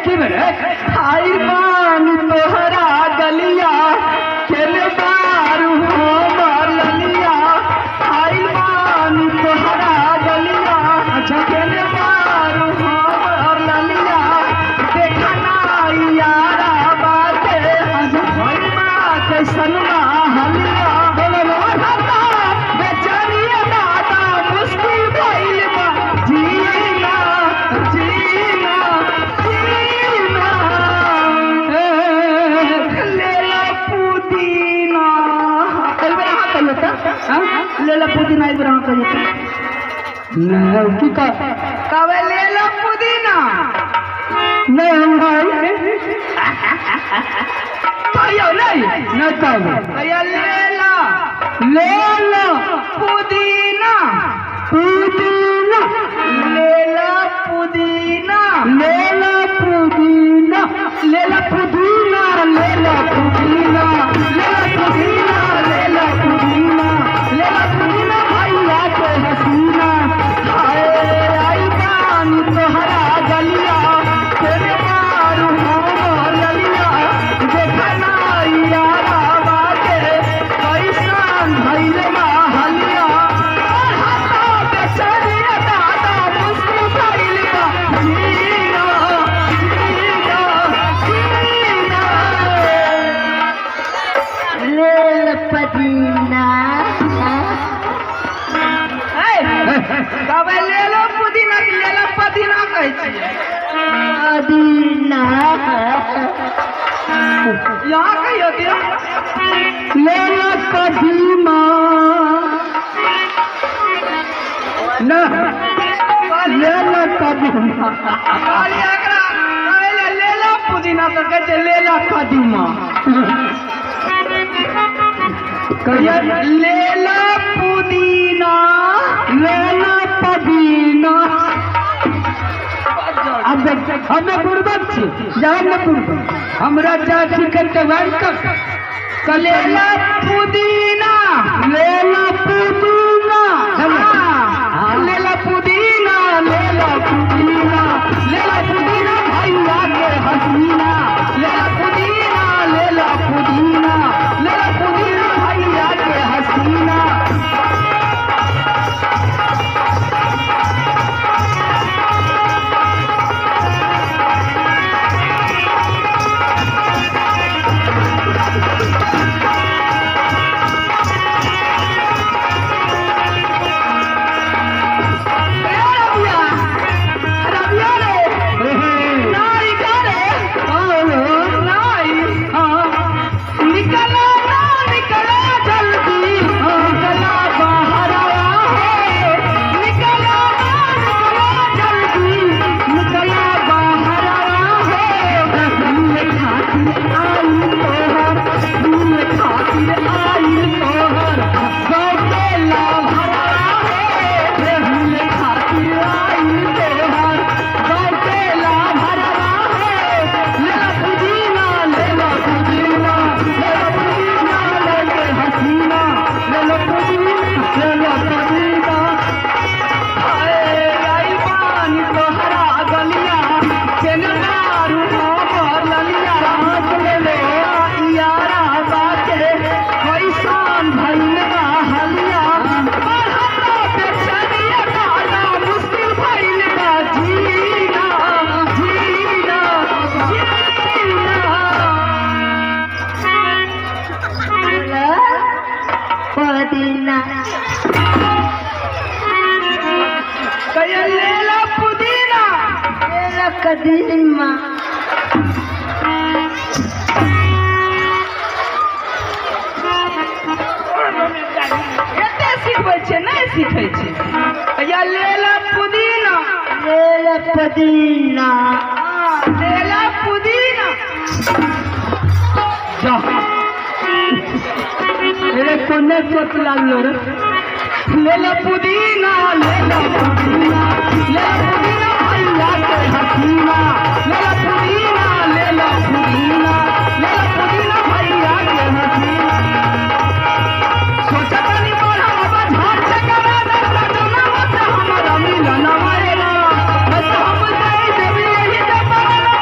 की बेरे आई बानी तोहरा गलिया केले बारू हमर ललिया आई बानी तोहरा गलिया अच्छा केले बारू हमर ललिया देखा ना यारा बाते भई मां कैसन हलिया बोलो दादा बेचारी दादा मुश्किल भइल बा जीना जीना जीना लेला पुदीना कलबरा हां कहियो त लेला पुदीना इबरा हां कहियो न की का कवे लेला पुदीना नहीं भाई कहियो नहीं कहो कहियो लेला लेला पुदीना पुदीना लेला पुदीना लेला पुदीना लेला पुदीना लेला पुदीना लेला पुदीना लेला पुदीना लेला पुदीना भैया के हसीना हाय आई बानी तोहरा गलिया तेरे मारू हमर ललिया देखा ना यारा बाटे कैसन भइल बा हलिया हाथा बेचारी दादा मुश्किल भइल बा जीना जीना जीना लेल पुदीना कबे लेलो पुदीना की लेला पुदीना कहै छियै पुदीना यहाँ कहियो दिया लेला पुदीना न लेला पुदीना खाली एकरा कहले लेला पुदीना तो कहै लेला पुदीना कहियो लेला पुदीना लेला पुदीना अब हमें गुर्बत छी जान न गुर्बत हमरा चाची के जवान का लेला पुदीना लेला पुदीना लेला पुदीना लेला पुदीना लेला पुदीना भैया के हसीना लेला पुदीना लेला पुदीना लेला पुदीना भैया के हसीना लेला पुदीना लेला कदीमा एते सीखबै छै नहीं सीखै छै कहिया लेला पुदीना लेला पुदीना लेला पुदीना जा मेरे कोने चोट लागलो रे लेला पुदीना लेला पुदीना लेला पुदीना भैया के हसीना लेला पुदीना लेला पुदीना लेला पुदीना भैया के हसीना सोचा तनी बड़ा बाबा झाड़ से करा दे सजना मत हमारा मिलन आएला बस हम जाई देवी यही जमाना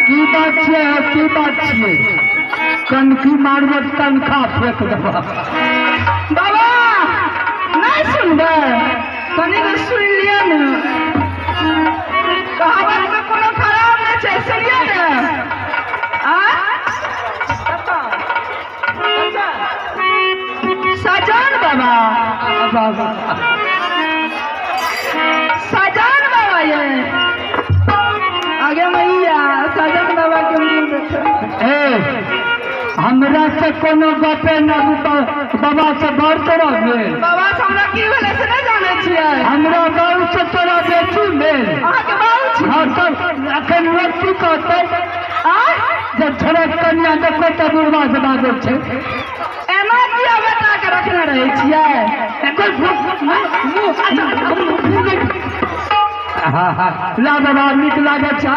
की बात छे की बात छे कनकी मारबो तनखा फेंक देबा बाबा नहीं सुनबे तनी के सुन लिया न कहावत में कोनो खराब नहीं छे सुनिए न आ सजान बाबा सजान बाबा ये आगे मैया सजान बाबा के मुंह देखे ए हमरा से कोनो गपे न बाबा से बड़ तरह भेल बाबा से हमरा की भेले से नहीं जाने छियै हमरा बाबू से तोरा बेटी भेल अहाँ के बाबू छी हाँ तो अखन व्यक्ति कहते जब छोड़ा कन्या देखो तो बुढ़वा से बाजै छै एना किया बेटा के रखने रहे छियै ला बाबा नीक लागे छै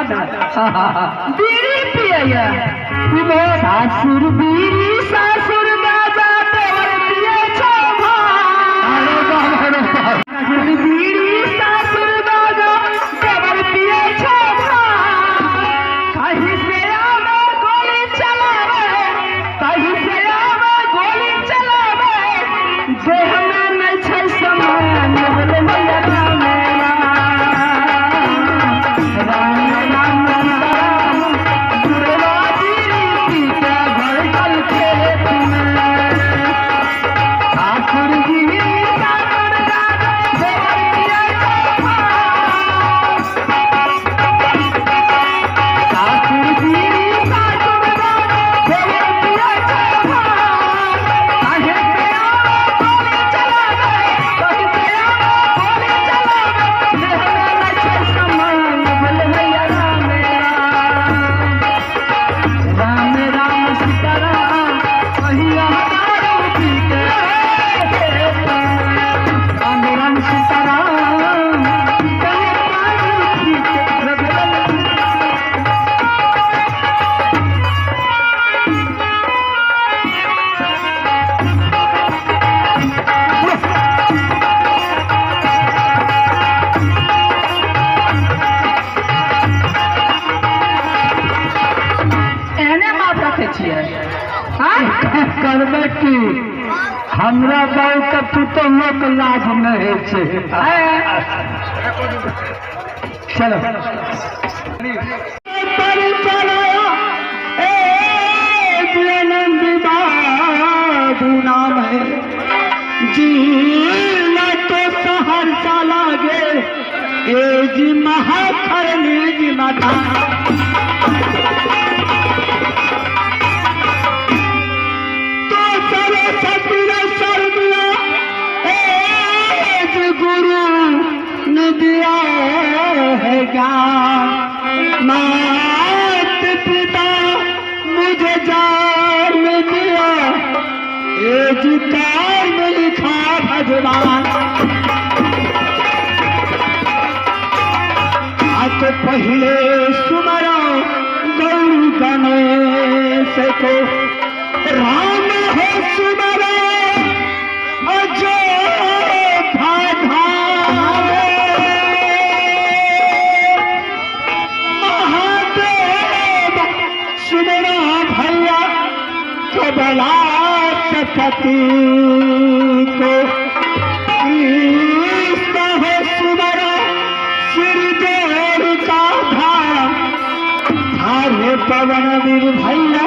बीड़ी पिए सासुर बीड़ी सासुर गाजा देवर पिए छो भाई बीड़ी सासुर गाजा देवर पिए छो कहीं से आवे गोली चलावे कहीं से आवे गोली चलावे देह में नहीं छै समान बोले मैया राम राम राम राम दुर्गा बीड़ी पी के घर चल खेत में सासुर बीड़ी सासुर गाजा देवर पिए छो सासुर बीड़ी सासुर गाजा देवर पिए छो कहीं से आवे गोली चलावे कहीं से आवे गोली चलावे देह में नहीं छै समान बोले मैया राम राम राम सीताराम कहिया दारू पी के राम राम सीताराम कहिया दारू पी के एहने बात रखे छियै करबे की हमरा बाबू के पुतोह के लाज नहीं छै चलो पर चलो ए नंद बाबू नाम है जी न तो सहरसा लागे ए जी महाखरनी जी माता तो सरस्वती ने सर दिया ए गुरु ने दिया है ज्ञान मात पिता मुझे जान दिया एक कार में लिखा भगवान आज पहले सुमरा गौर गणेश को राम है सुमरा अयोध्या धाम महादेव सुमरा भैया कबला सती को कृष्ण है सुमरा श्रीदेव का धाम धारे पवन वीर भैया